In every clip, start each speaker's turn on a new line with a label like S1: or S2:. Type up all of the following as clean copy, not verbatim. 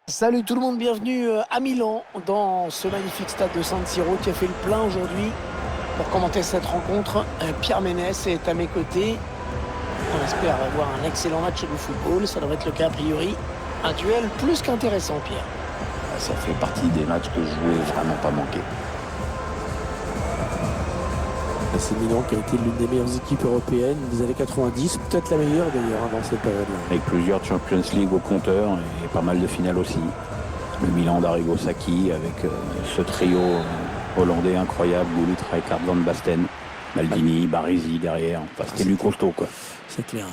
S1: Salut tout le monde, bienvenue à Milan dans ce magnifique stade de San Siro qui a fait le plein aujourd'hui. Pour commenter cette rencontre, Pierre Ménès est à mes côtés. On espère avoir un excellent match de football, ça devrait être le cas a priori. Un duel plus qu'intéressant, Pierre.
S2: Ça fait partie des matchs que je voulais vraiment pas manquer.
S3: C'est Milan qui a été l'une des meilleures équipes européennes des années 90, peut-être la meilleure d'ailleurs dans cette période-là.
S2: Avec plusieurs Champions League au compteur et pas mal de finales aussi. Le Milan d'Arrigo Sacchi avec ce trio hollandais incroyable, Gullit, Rijkaard, Van Basten, Maldini, Baresi derrière. Enfin, c'était du costaud quoi.
S3: C'est clair.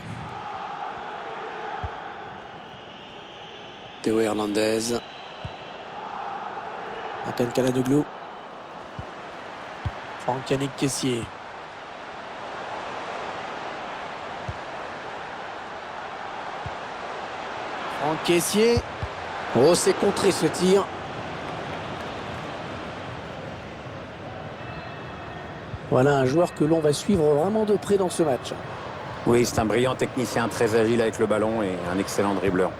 S1: Théo Hernandez.
S3: Antoine Calhanoglu.
S1: Franck Yannick Kessié. Franck Kessié. Oh, c'est contré ce tir. Voilà un joueur que l'on va suivre vraiment de près dans ce match.
S2: Oui, c'est un brillant technicien, très agile avec le ballon et un excellent dribbleur.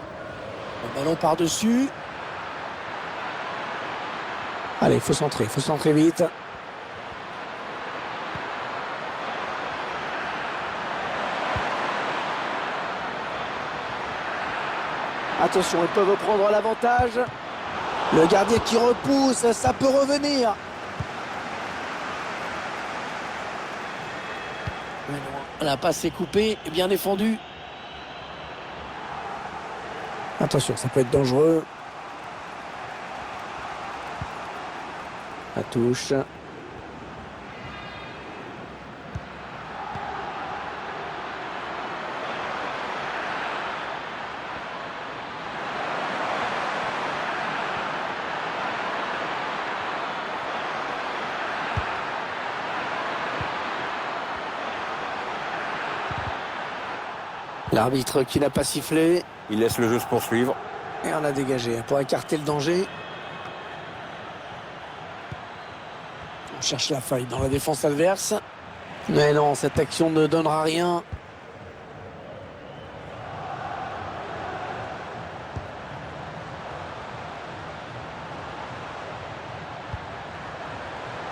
S1: Le ballon par-dessus.
S3: Allez, il faut centrer vite.
S1: Attention, ils peuvent prendre l'avantage. Le gardien qui repousse, ça peut revenir. Mais non, la passe est coupée, bien défendue.
S3: Attention, ça peut être dangereux. La touche.
S1: L'arbitre qui n'a pas sifflé.
S2: Il laisse le jeu se poursuivre.
S1: Et on a dégagé pour écarter le danger. On cherche la faille dans la défense adverse. Mais non, cette action ne donnera rien.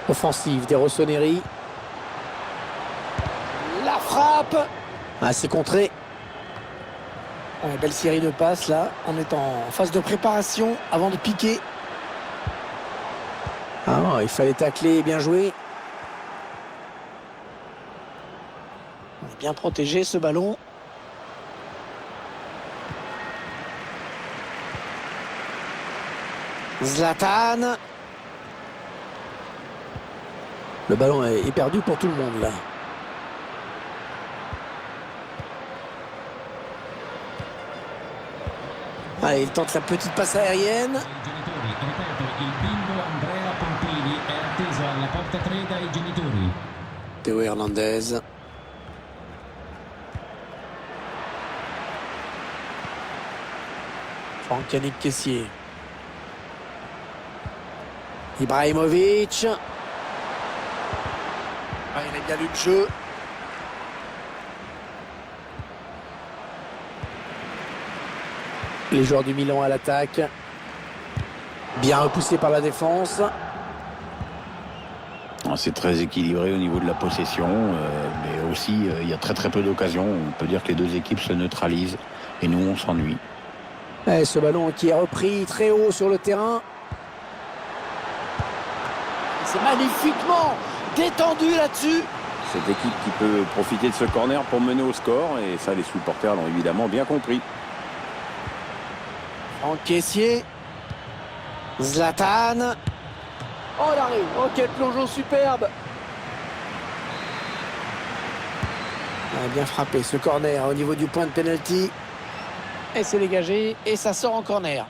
S3: Offensive des Rossoneri.
S1: La frappe.
S3: Ah, c'est contré.
S1: Ouais, belle série de passes là. On est en phase de préparation avant de piquer.
S3: Ah, il fallait tacler, bien joué.
S1: On est bien protégé ce ballon. Zlatan.
S3: Le ballon est perdu pour tout le monde là.
S1: Allez, il tente la petite passe aérienne. Théo Hernandez. Franck Yannick Kessié. Ibrahimovic. Ah, il a bien lu le jeu.
S3: Les joueurs du Milan à l'attaque. Bien repoussé par la défense.
S2: C'est très équilibré au niveau de la possession, mais aussi il y a très peu d'occasions. On peut dire que les deux équipes se neutralisent et nous on s'ennuie.
S3: Et ce ballon qui est repris très haut sur le terrain.
S1: C'est magnifiquement détendu là-dessus.
S2: Cette équipe qui peut profiter de ce corner pour mener au score, et ça les supporters l'ont évidemment bien compris.
S1: Franck Kessié. Zlatan. Oh l'arrêt. Oh quel plongeon superbe.
S3: Ah, bien frappé ce corner au niveau du point de pénalty.
S1: Et c'est dégagé et ça sort en corner.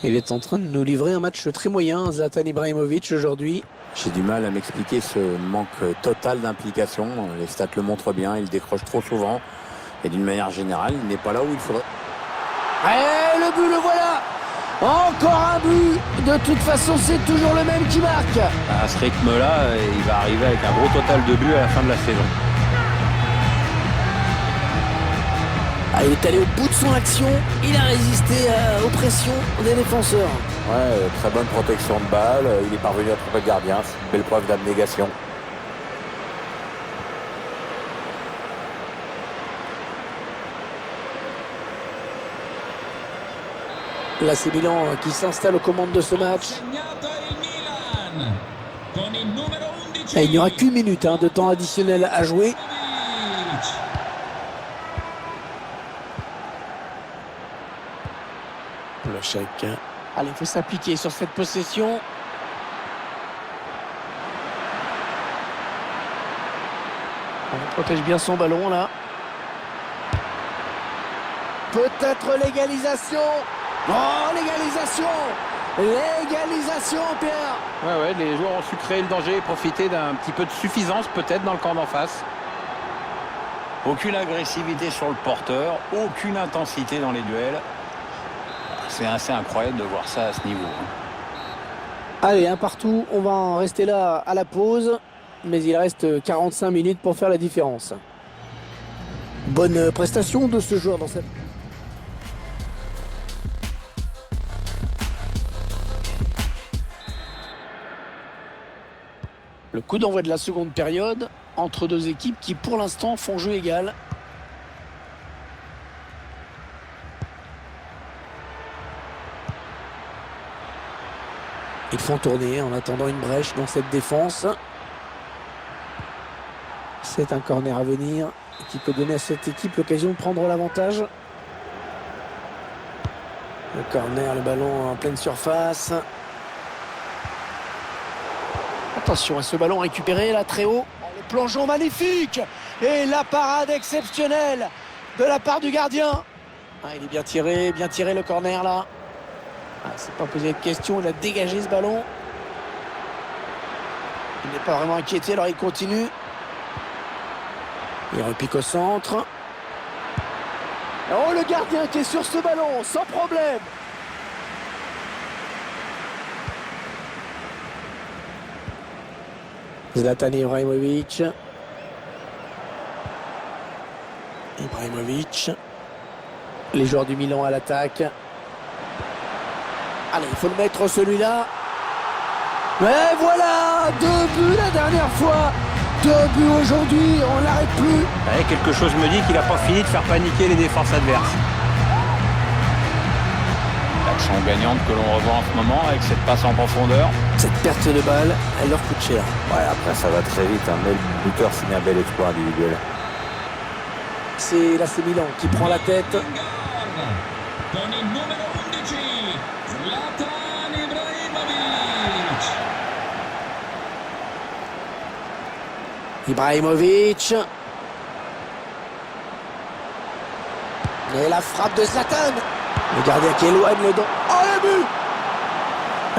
S3: Il est en train de nous livrer un match très moyen, Zlatan Ibrahimovic aujourd'hui.
S2: J'ai du mal à m'expliquer ce manque total d'implication. Les stats le montrent bien, il décroche trop souvent. Et d'une manière générale, il n'est pas là où il faudrait.
S1: Et le but, le voilà. Encore un but. De toute façon, c'est toujours le même qui marque.
S2: À ce rythme-là, il va arriver avec un gros total de buts à la fin de la saison.
S1: Ah, il est allé au bout de son action. Il a résisté aux pressions des défenseurs.
S2: Ouais, très bonne protection de balle. Il est parvenu à tromper le gardien. C'est une belle preuve d'abnégation.
S1: Là, c'est Milan qui s'installe aux commandes de ce match. Et il n'y aura qu'une minute de temps additionnel à jouer. Le chèque. Allez, il faut s'appliquer sur cette possession. On protège bien son ballon là. Peut-être l'égalisation. Oh, l'égalisation! L'égalisation, Pierre!
S2: Ouais, les joueurs ont su créer le danger et profiter d'un petit peu de suffisance peut-être dans le camp d'en face. Aucune agressivité sur le porteur, aucune intensité dans les duels. C'est assez incroyable de voir ça à ce niveau.
S1: Allez, un partout, on va en rester là à la pause, mais il reste 45 minutes pour faire la différence. Bonne prestation de ce joueur dans cette... Le coup d'envoi de la seconde période entre deux équipes qui pour l'instant font jeu égal. Ils font tourner en attendant une brèche dans cette défense. C'est un corner à venir qui peut donner à cette équipe l'occasion de prendre l'avantage. Le corner, le ballon en pleine surface. Attention à ce ballon récupéré là très haut. Le plongeon magnifique et la parade exceptionnelle de la part du gardien. Ah, il est bien tiré le corner là. Ah, c'est pas posé de question, il a dégagé ce ballon. Il n'est pas vraiment inquiété, alors il continue. Il repique au centre. Oh, le gardien qui est sur ce ballon sans problème. Zlatan Ibrahimovic. Les joueurs du Milan à l'attaque. Allez, il faut le mettre celui-là. Mais voilà, 2 buts la dernière fois. 2 buts aujourd'hui, on n'arrête plus.
S2: Ouais, quelque chose me dit qu'il n'a pas fini de faire paniquer les défenses adverses. L'action gagnante que l'on revoit en ce moment avec cette passe en profondeur.
S1: Cette perte de balle, elle leur coûte cher.
S2: Ouais, après ça va très vite. Mais le buteur signe un bel exploit individuel.
S1: C'est Milan qui prend la tête. Ibrahimovic. Et la frappe de Zlatan. Le gardien qui éloigne le dos. Oh, le but!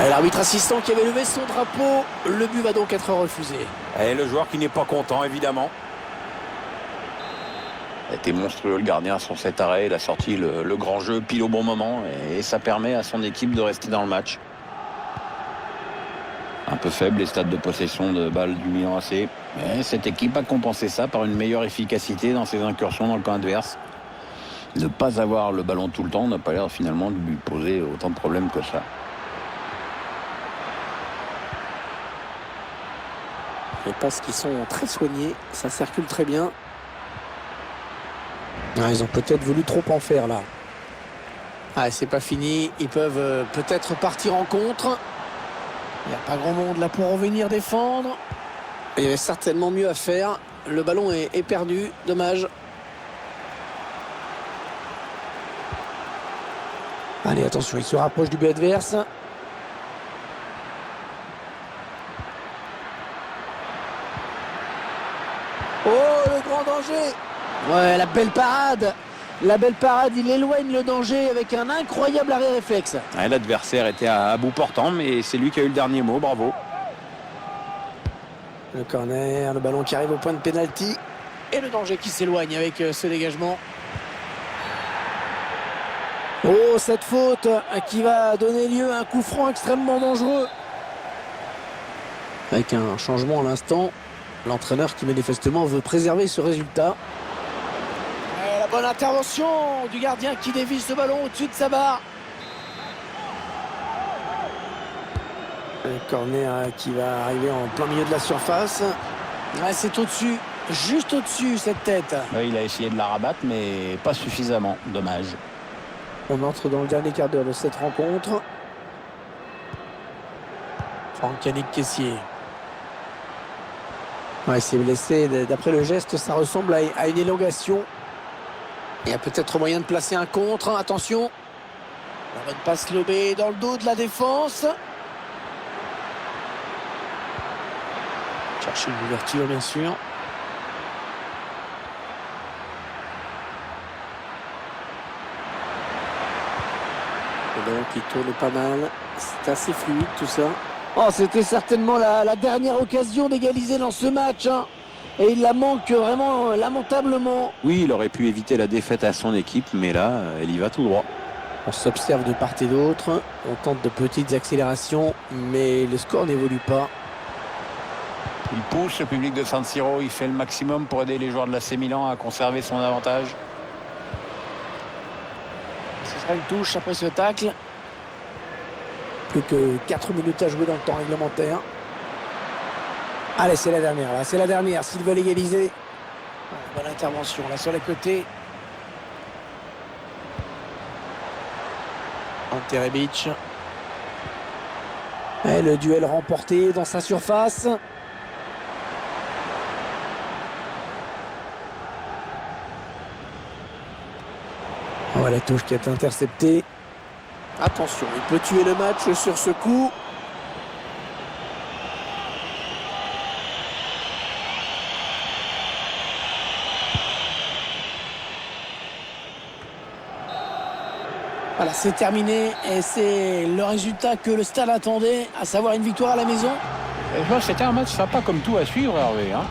S1: Et l'arbitre assistant qui avait levé son drapeau. Le but va donc être refusé.
S2: Et le joueur qui n'est pas content, évidemment. Il a été monstrueux le gardien sur cet arrêt. Il a sorti le grand jeu pile au bon moment. Et ça permet à son équipe de rester dans le match. Un peu faible les stades de possession de balles du Milan AC. Mais cette équipe a compensé ça par une meilleure efficacité dans ses incursions dans le camp adverse. Ne pas avoir le ballon tout le temps n'a pas l'air finalement de lui poser autant de problèmes que ça.
S1: Les passes qui sont très soignées, ça circule très bien. Ah, ils ont peut-être voulu trop en faire là. Ah, c'est pas fini, ils peuvent peut-être partir en contre. Il n'y a pas grand monde là pour revenir défendre. Il y avait certainement mieux à faire. Le ballon est perdu, dommage. Allez, attention, il se rapproche du but adverse. Oh, le grand danger! Ouais, la belle parade! La belle parade, il éloigne le danger avec un incroyable arrêt réflexe.
S2: Ouais, l'adversaire était à bout portant, mais c'est lui qui a eu le dernier mot, bravo.
S1: Le corner, le ballon qui arrive au point de pénalty. Et le danger qui s'éloigne avec ce dégagement. Oh, cette faute qui va donner lieu à un coup franc extrêmement dangereux. Avec un changement à l'instant, l'entraîneur qui manifestement veut préserver ce résultat. Et la bonne intervention du gardien qui dévie ce ballon au-dessus de sa barre. Un corner qui va arriver en plein milieu de la surface. Ouais, c'est au-dessus, juste au-dessus cette tête.
S2: Il a essayé de la rabattre, mais pas suffisamment. Dommage.
S3: On entre dans le dernier quart d'heure de cette rencontre.
S1: Franck Yannick Kessié.
S3: Ouais, il s'est blessé. D'après le geste, ça ressemble à une élongation.
S1: Il y a peut-être moyen de placer un contre. Attention. La bonne passe lobée dans le dos de la défense. Chercher une ouverture, bien sûr.
S3: Le ballon qui tourne pas mal. C'est assez fluide tout ça.
S1: Oh, c'était certainement la dernière occasion d'égaliser dans ce match. Hein. Et il la manque vraiment lamentablement.
S2: Oui, il aurait pu éviter la défaite à son équipe, mais là, elle y va tout droit.
S3: On s'observe de part et d'autre. On tente de petites accélérations, mais le score n'évolue pas.
S2: Il pousse le public de San Siro, il fait le maximum pour aider les joueurs de l'AC Milan à conserver son avantage.
S1: Ce sera une touche après ce tacle.
S3: Plus que 4 minutes à jouer dans le temps réglementaire. Allez, c'est la dernière, là. C'est la dernière, s'ils veulent égaliser.
S1: Bonne intervention, là sur les côtés. Ante Rebic.
S3: Et le duel remporté dans sa surface. Oh, la touche qui est interceptée. Attention, il peut tuer le match sur ce coup.
S1: Voilà, c'est terminé et c'est le résultat que le stade attendait, à savoir une victoire à la maison.
S2: C'était un match sympa comme tout à suivre, Hervé. Hein.